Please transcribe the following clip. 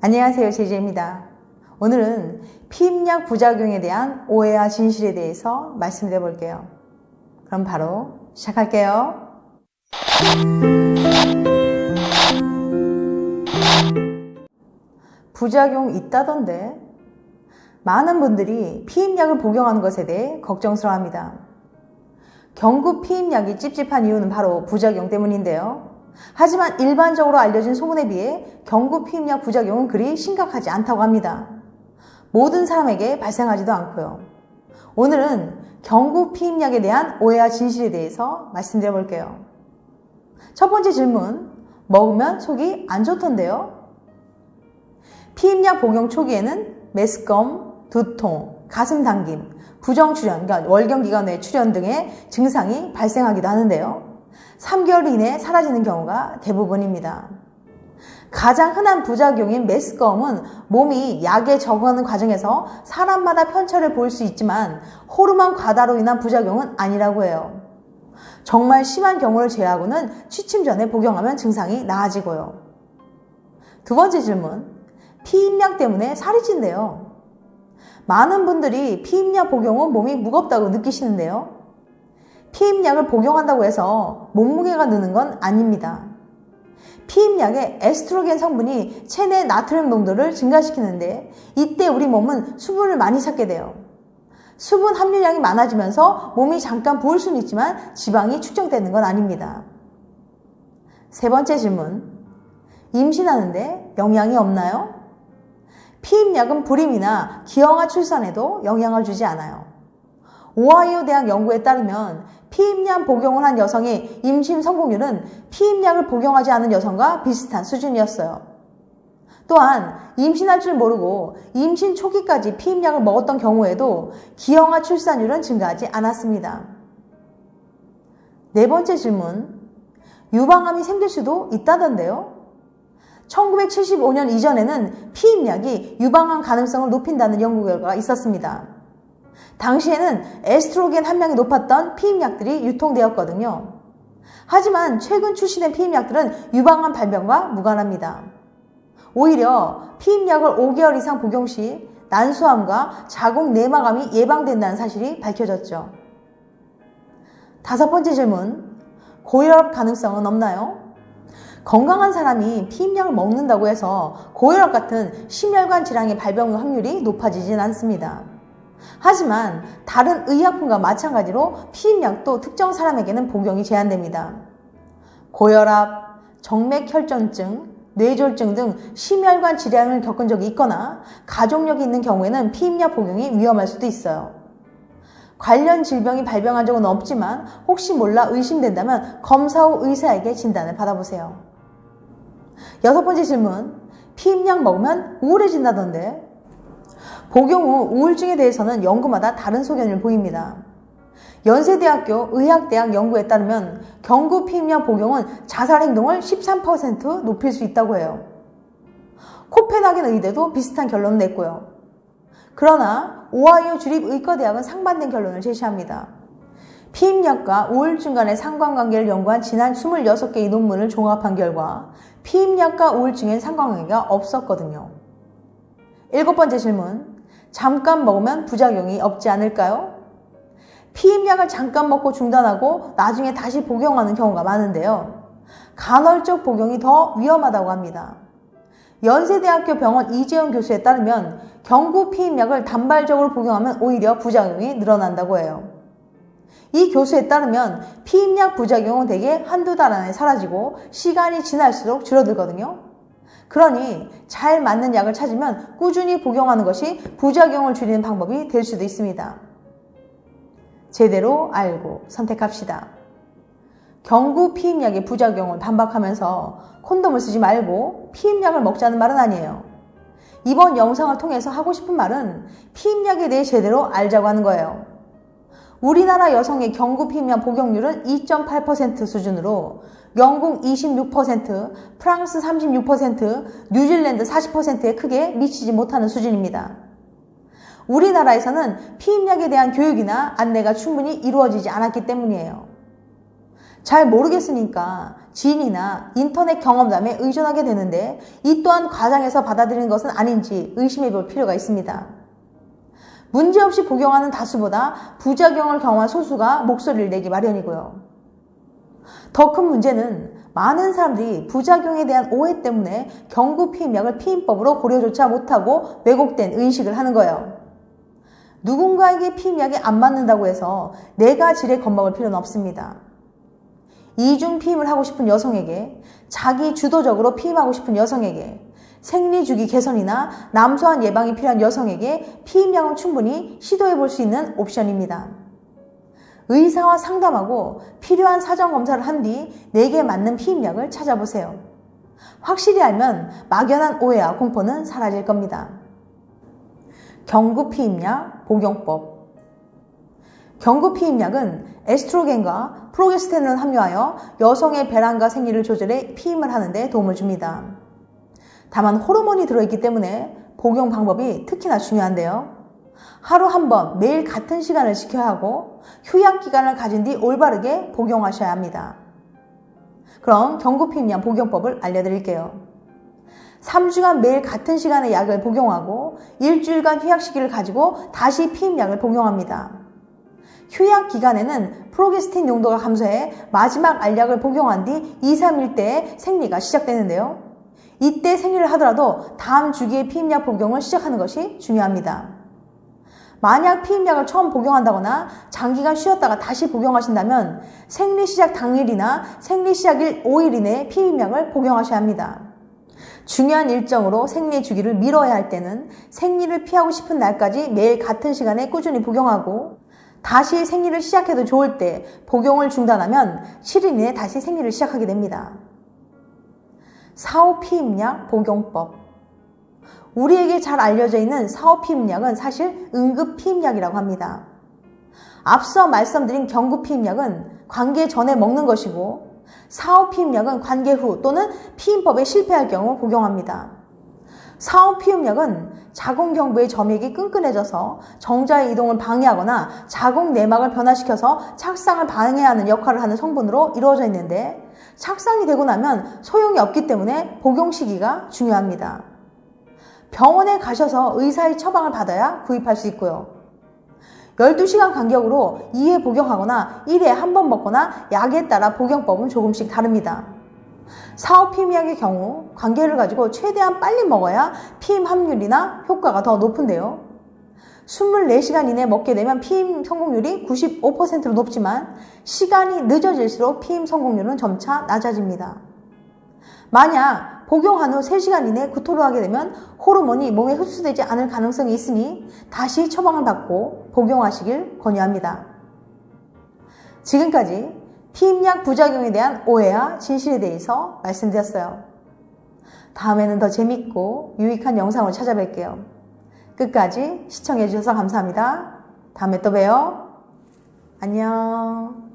안녕하세요, 제이제입니다. 오늘은 피임약 부작용에 대한 오해와 진실에 대해서 말씀드려 볼게요. 그럼 바로 시작할게요. 부작용 있다던데? 많은 분들이 피임약을 복용하는 것에 대해 걱정스러워합니다. 경구 피임약이 찝찝한 이유는 바로 부작용 때문인데요. 하지만 일반적으로 알려진 소문에 비해 경구 피임약 부작용은 그리 심각하지 않다고 합니다. 모든 사람에게 발생하지도 않고요. 오늘은 경구 피임약에 대한 오해와 진실에 대해서 말씀드려 볼게요. 첫 번째 질문, 먹으면 속이 안 좋던데요? 피임약 복용 초기에는 메스꺼움, 두통, 가슴 당김, 부정출현, 그러니까 월경기관 내 출현 등의 증상이 발생하기도 하는데요. 3개월 이내에 사라지는 경우가 대부분입니다. 가장 흔한 부작용인 메스꺼움은 몸이 약에 적응하는 과정에서 사람마다 편차를 보일 수 있지만 호르몬 과다로 인한 부작용은 아니라고 해요. 정말 심한 경우를 제외하고는 취침 전에 복용하면 증상이 나아지고요. 두 번째 질문, 피임약 때문에 살이 찐대요. 많은 분들이 피임약 복용 후 몸이 무겁다고 느끼시는데요. 피임약을 복용한다고 해서 몸무게가 느는 건 아닙니다. 피임약의 에스트로겐 성분이 체내 나트륨 농도를 증가시키는데 이때 우리 몸은 수분을 많이 찾게 돼요. 수분 함유량이 많아지면서 몸이 잠깐 부을 수는 있지만 지방이 축적되는 건 아닙니다. 세 번째 질문, 임신하는데 영향이 없나요? 피임약은 불임이나 기형아 출산에도 영향을 주지 않아요. 오하이오 대학 연구에 따르면 피임약 복용을 한 여성의 임신 성공률은 피임약을 복용하지 않은 여성과 비슷한 수준이었어요. 또한 임신할 줄 모르고 임신 초기까지 피임약을 먹었던 경우에도 기형아 출산율은 증가하지 않았습니다. 네 번째 질문, 유방암이 생길 수도 있다던데요? 1975년 이전에는 피임약이 유방암 가능성을 높인다는 연구 결과가 있었습니다. 당시에는 에스트로겐 함량이 높았던 피임약들이 유통되었거든요. 하지만 최근 출시된 피임약들은 유방암 발병과 무관합니다. 오히려 피임약을 5개월 이상 복용 시 난소암과 자궁 내막암이 예방된다는 사실이 밝혀졌죠. 다섯 번째 질문, 고혈압 가능성은 없나요? 건강한 사람이 피임약을 먹는다고 해서 고혈압 같은 심혈관 질환의 발병 확률이 높아지진 않습니다. 하지만 다른 의약품과 마찬가지로 피임약도 특정 사람에게는 복용이 제한됩니다. 고혈압, 정맥혈전증, 뇌졸중 등 심혈관 질환을 겪은 적이 있거나 가족력이 있는 경우에는 피임약 복용이 위험할 수도 있어요. 관련 질병이 발병한 적은 없지만 혹시 몰라 의심된다면 검사 후 의사에게 진단을 받아보세요. 여섯 번째 질문, 피임약 먹으면 우울해진다던데? 복용 후 우울증에 대해서는 연구마다 다른 소견을 보입니다. 연세대학교 의학대학 연구에 따르면 경구 피임약 복용은 자살 행동을 13% 높일 수 있다고 해요. 코펜하겐 의대도 비슷한 결론을 냈고요. 그러나 오하이오 주립의과대학은 상반된 결론을 제시합니다. 피임약과 우울증 간의 상관관계를 연구한 지난 26개의 논문을 종합한 결과 피임약과 우울증엔 상관관계가 없었거든요. 일곱 번째 질문, 잠깐 먹으면 부작용이 없지 않을까요? 피임약을 잠깐 먹고 중단하고 나중에 다시 복용하는 경우가 많은데요. 간헐적 복용이 더 위험하다고 합니다. 연세대학교 병원 이재훈 교수에 따르면 경구 피임약을 단발적으로 복용하면 오히려 부작용이 늘어난다고 해요. 이 교수에 따르면 피임약 부작용은 대개 한두 달 안에 사라지고 시간이 지날수록 줄어들거든요. 그러니 잘 맞는 약을 찾으면 꾸준히 복용하는 것이 부작용을 줄이는 방법이 될 수도 있습니다. 제대로 알고 선택합시다. 경구 피임약의 부작용을 반박하면서 콘돔을 쓰지 말고 피임약을 먹자는 말은 아니에요. 이번 영상을 통해서 하고 싶은 말은 피임약에 대해 제대로 알자고 하는 거예요. 우리나라 여성의 경구 피임약 복용률은 2.8% 수준으로 영국 26%, 프랑스 36%, 뉴질랜드 40%에 크게 미치지 못하는 수준입니다. 우리나라에서는 피임약에 대한 교육이나 안내가 충분히 이루어지지 않았기 때문이에요. 잘 모르겠으니까 지인이나 인터넷 경험담에 의존하게 되는데 이 또한 과장해서 받아들이는 것은 아닌지 의심해 볼 필요가 있습니다. 문제없이 복용하는 다수보다 부작용을 경험한 소수가 목소리를 내기 마련이고요. 더 큰 문제는 많은 사람들이 부작용에 대한 오해 때문에 경구 피임약을 피임법으로 고려조차 못하고 왜곡된 의식을 하는 거예요. 누군가에게 피임약이 안 맞는다고 해서 내가 지레 겁먹을 필요는 없습니다. 이중 피임을 하고 싶은 여성에게, 자기 주도적으로 피임하고 싶은 여성에게, 생리주기 개선이나 남소한 예방이 필요한 여성에게 피임약은 충분히 시도해 볼 수 있는 옵션입니다. 의사와 상담하고 필요한 사전 검사를 한 뒤 내게 맞는 피임약을 찾아보세요. 확실히 알면 막연한 오해와 공포는 사라질 겁니다. 경구 피임약 복용법. 경구 피임약은 에스트로겐과 프로게스테론을 함유하여 여성의 배란과 생리를 조절해 피임을 하는 데 도움을 줍니다. 다만 호르몬이 들어있기 때문에 복용 방법이 특히나 중요한데요. 하루 한 번 매일 같은 시간을 지켜야 하고 휴약 기간을 가진 뒤 올바르게 복용하셔야 합니다. 그럼 경구 피임약 복용법을 알려드릴게요. 3주간 매일 같은 시간에 약을 복용하고 일주일간 휴약 시기를 가지고 다시 피임약을 복용합니다. 휴약 기간에는 프로게스틴 용도가 감소해 마지막 알약을 복용한 뒤 2, 3일 때에 생리가 시작되는데요. 이때 생리를 하더라도 다음 주기에 피임약 복용을 시작하는 것이 중요합니다. 만약 피임약을 처음 복용한다거나 장기간 쉬었다가 다시 복용하신다면 생리 시작 당일이나 생리 시작일 5일 이내에 피임약을 복용하셔야 합니다. 중요한 일정으로 생리 주기를 미뤄야 할 때는 생리를 피하고 싶은 날까지 매일 같은 시간에 꾸준히 복용하고 다시 생리를 시작해도 좋을 때 복용을 중단하면 7일 이내 다시 생리를 시작하게 됩니다. 4호 피임약 복용법. 우리에게 잘 알려져 있는 4호 피임약은 사실 응급 피임약이라고 합니다. 앞서 말씀드린 경구 피임약은 관계 전에 먹는 것이고 4호 피임약은 관계 후 또는 피임법에 실패할 경우 복용합니다. 4호 피임약은 자궁경부의 점액이 끈끈해져서 정자의 이동을 방해하거나 자궁 내막을 변화시켜서 착상을 방해하는 역할을 하는 성분으로 이루어져 있는데 착상이 되고 나면 소용이 없기 때문에 복용 시기가 중요합니다. 병원에 가셔서 의사의 처방을 받아야 구입할 수 있고요. 12시간 간격으로 2회 복용하거나 1회에 한 번 먹거나 약에 따라 복용법은 조금씩 다릅니다. 4호 피임약의 경우 관계를 가지고 최대한 빨리 먹어야 피임 함률이나 효과가 더 높은데요. 24시간 이내에 먹게 되면 피임 성공률이 95%로 높지만 시간이 늦어질수록 피임 성공률은 점차 낮아집니다. 만약 복용한 후 3시간 이내에 구토를 하게 되면 호르몬이 몸에 흡수되지 않을 가능성이 있으니 다시 처방을 받고 복용하시길 권유합니다. 지금까지 피임약 부작용에 대한 오해와 진실에 대해서 말씀드렸어요. 다음에는 더 재밌고 유익한 영상으로 찾아뵐게요. 끝까지 시청해주셔서 감사합니다. 다음에 또 봬요. 안녕.